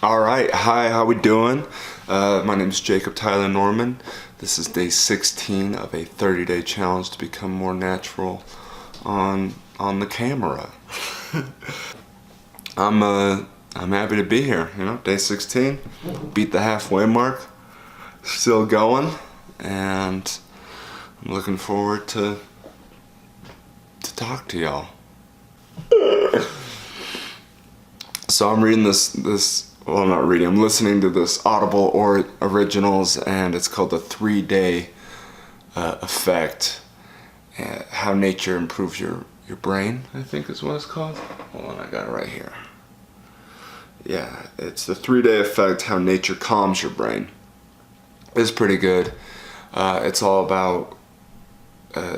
All right, hi, how we doing? My name is Jacob Tyler Norman. This is day 16 of a 30-day challenge to become more natural on the camera. I'm happy to be here. Day 16, beat the halfway mark, still going, and I'm looking forward to talk to y'all. So I'm reading well, I'm not reading, I'm listening to this Audible or Originals, and it's called The 3-Day Effect, How Nature Improves Your Brain, I think is what it's called. Hold on, I got it right here. Yeah, it's The 3-Day Effect, How Nature Calms Your Brain. It's pretty good. It's all about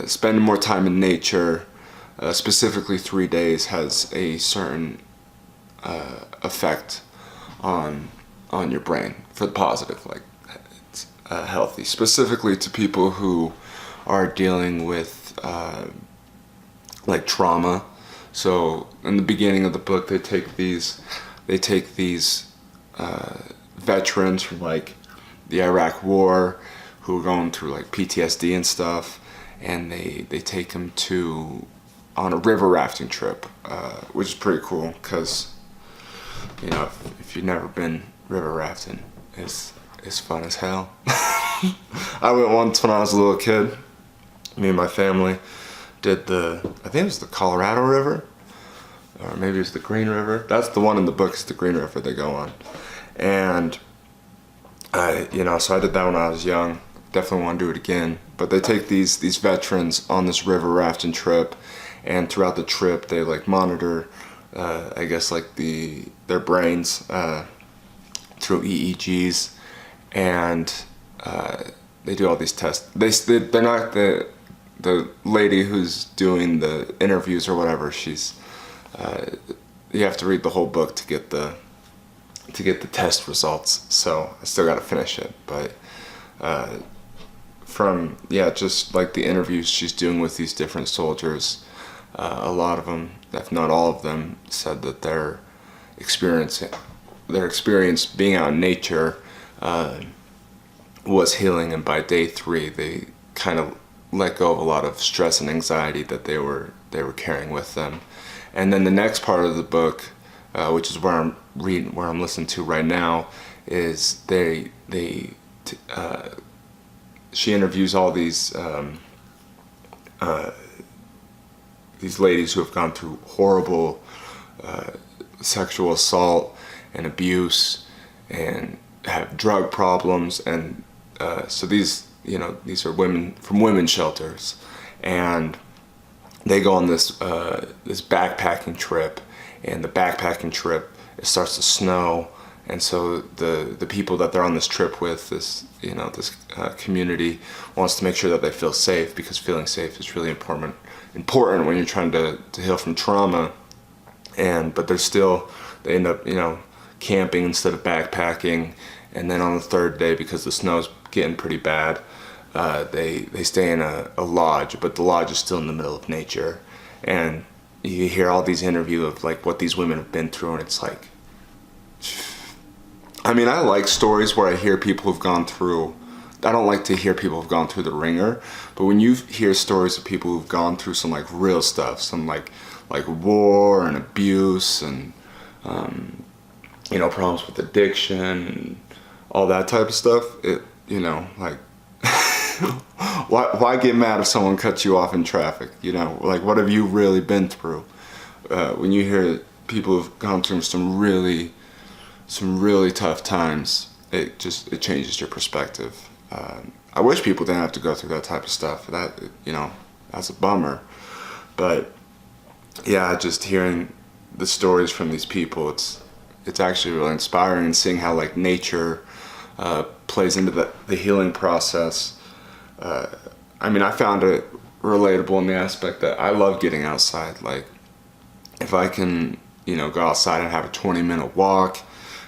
spending more time in nature. Specifically 3 days has a certain effect on your brain for the positive, like it's healthy, specifically to people who are dealing with like trauma. So in the beginning of the book, they take these veterans from like the Iraq War who are going through like PTSD and stuff, and they take them on a river rafting trip, which is pretty cool because if you've never been river rafting, it's fun as hell. I went once when I was a little kid. Me and my family did I think it was the Colorado River, or maybe it's the Green River. That's the one in the book, is the Green River they go on. And so I did that when I was young. Definitely want to do it again. But they take these veterans on this river rafting trip, and throughout the trip they like monitor I guess like their brains through EEGs, and they do all these tests. They're not the lady who's doing the interviews or whatever. She's you have to read the whole book to get the test results. So I still got to finish it, but just like the interviews she's doing with these different soldiers, a lot of them, if not all of them, said that their experience being out in nature was healing, and by day 3 they kind of let go of a lot of stress and anxiety that they were carrying with them. And then the next part of the book, which is where I'm listening to right now, is she interviews all these ladies who have gone through horrible sexual assault and abuse and have drug problems, and so these are women from women's shelters, and they go on this backpacking trip, and the backpacking trip, it starts to snow, and so the people that they're on this trip with, this community, wants to make sure that they feel safe, because feeling safe is really important when you're trying to heal from trauma. But they end up camping instead of backpacking, and then on the 3rd day, because the snow's getting pretty bad, they stay in a lodge, but the lodge is still in the middle of nature, and you hear all these interviews of like what these women have been through, and it's like, I mean, I like stories where I hear people who've gone through. I don't like to hear people who've gone through the ringer, but when you hear stories of people who've gone through some like real stuff, some like war and abuse and problems with addiction and all that type of stuff, why get mad if someone cuts you off in traffic? Like, what have you really been through? When you hear people who've gone through some really tough times, it changes your perspective. I wish people didn't have to go through that type of stuff. That's a bummer. But yeah, just hearing the stories from these people, it's actually really inspiring, and seeing how like nature plays into the healing process. I mean, I found it relatable in the aspect that I love getting outside. Like, if I can, go outside and have a 20-minute walk,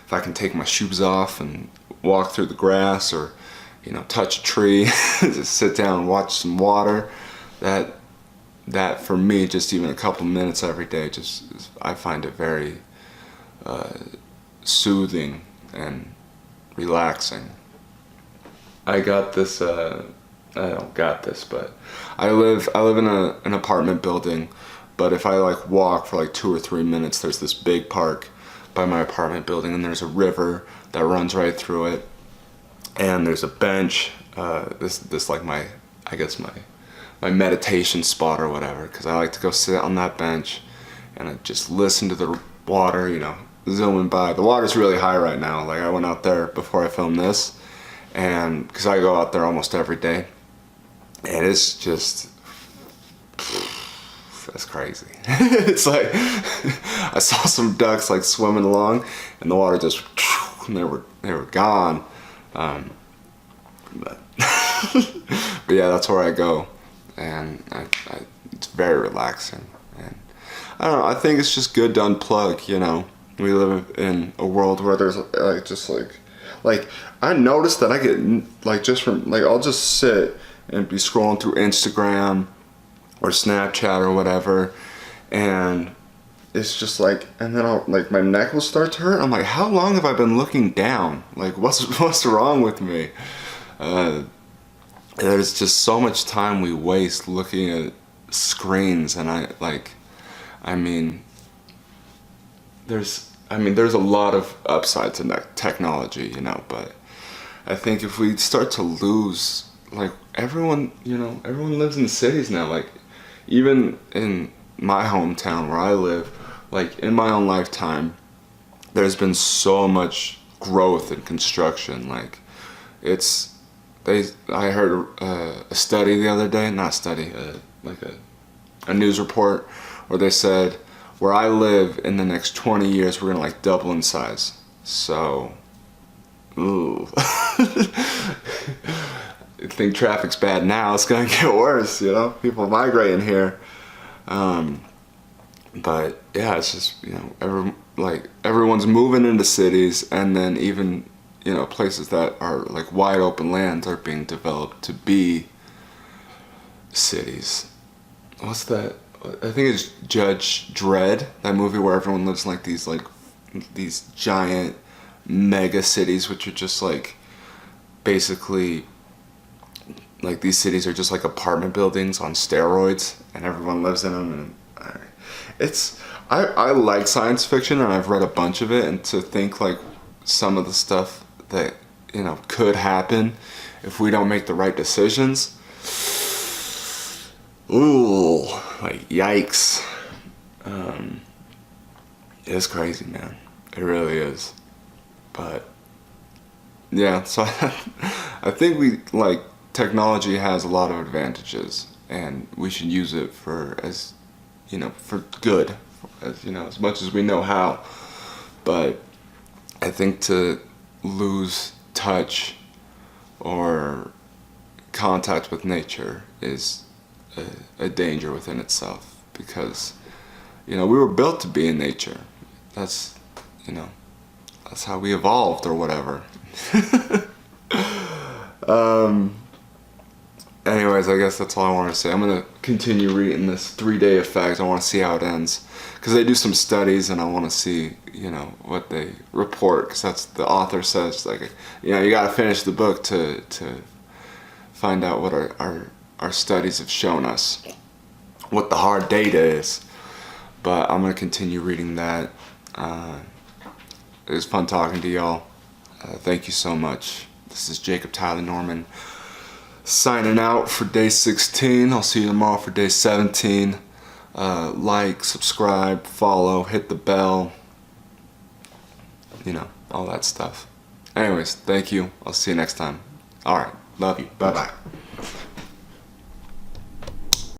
if I can take my shoes off and walk through the grass, or touch a tree, just sit down and watch some water, that for me, just even a couple minutes every day, I find it very soothing and relaxing. I got this, I don't got this, but I live in an apartment building, but if I like walk for like 2 or 3 minutes, there's this big park by my apartment building, and there's a river that runs right through it, and there's a bench, this like my, I guess my meditation spot or whatever, because I like to go sit on that bench and I just listen to the water, you know, zooming by. The water's really high right now. Like, I went out there before I filmed this, and because I go out there almost every day, and it's just, that's crazy. It's like I saw some ducks like swimming along, and the water just, and they were gone. But but yeah, that's where I go, and it's very relaxing. And I don't know, I think it's just good to unplug, you know. We live in a world where there's like just like I noticed that I get like just from like I'll just sit and be scrolling through Instagram or Snapchat or whatever, and it's just like, and then I'll like my neck will start to hurt. I'm like, how long have I been looking down? Like, what's wrong with me? There's just so much time we waste looking at screens, and I mean, there's a lot of upside to technology, you know, but I think if we start to lose, like, everyone lives in cities now, like, even in my hometown where I live, like, in my own lifetime, there's been so much growth in construction. Like, I heard a study the other day, not a study, like a news report, where they said, where I live, in the next 20 years, we're gonna like double in size. So, ooh. I think traffic's bad now, it's gonna get worse, you know? People migrating here. But yeah, it's just, you know, everyone's moving into cities, and then even, you know, places that are like wide open lands are being developed to be cities. What's that? I think it's Judge Dredd, that movie where everyone lives in like these giant mega cities, which are just like basically like these cities are just like apartment buildings on steroids, and everyone lives in them. And I like science fiction, and I've read a bunch of it, and to think like some of the stuff that, you know, could happen if we don't make the right decisions. Ooh, like, yikes. It's crazy, man. It really is. But yeah, so I think technology has a lot of advantages, and we should use it for good, as, you know, as much as we know how. But I think to lose touch or contact with nature is a danger within itself, because, you know, we were built to be in nature. That's, you know, that's how we evolved or whatever. Anyways, I guess that's all I want to say. I'm going to continue reading this 3-Day Effect. I want to see how it ends, because they do some studies, and I want to see, you know, what they report, because that's the author says, like, you know, you got to finish the book to find out what our studies have shown us, what the hard data is. But I'm going to continue reading that. It was fun talking to y'all. Thank you so much. This is Jacob Tyler Norman signing out for day 16. I'll see you tomorrow for day 17. Like, subscribe, follow, hit the bell, you know, all that stuff. Anyways, thank you. I'll see you next time. Alright, love you. Bye-bye.